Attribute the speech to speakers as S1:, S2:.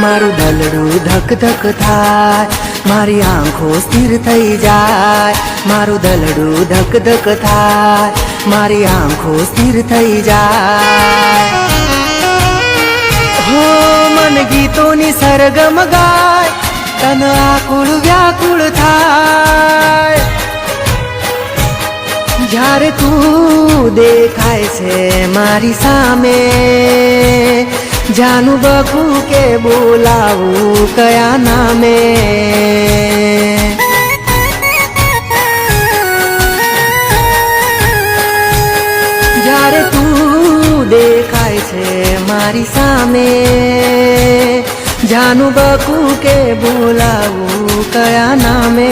S1: મારું દલડું ધક ધક થાય, મારી આંખો સ્થિર થઈ જાય, મારું દલડું ધક ધક થાય, મારી આંખો સ્થિર થઈ જાય. હો મન ગીતોની સરગમ ગાય, તન આકુળ વ્યાકુળ થાય. જ્યારે તું દેખાય છે મારી સામે, જાનું બકું કે બોલાવું કયા નામે. જ્યારે તું દેખાય છે મારી સામે, જાનું બકું કે બોલાવું કયા નામે.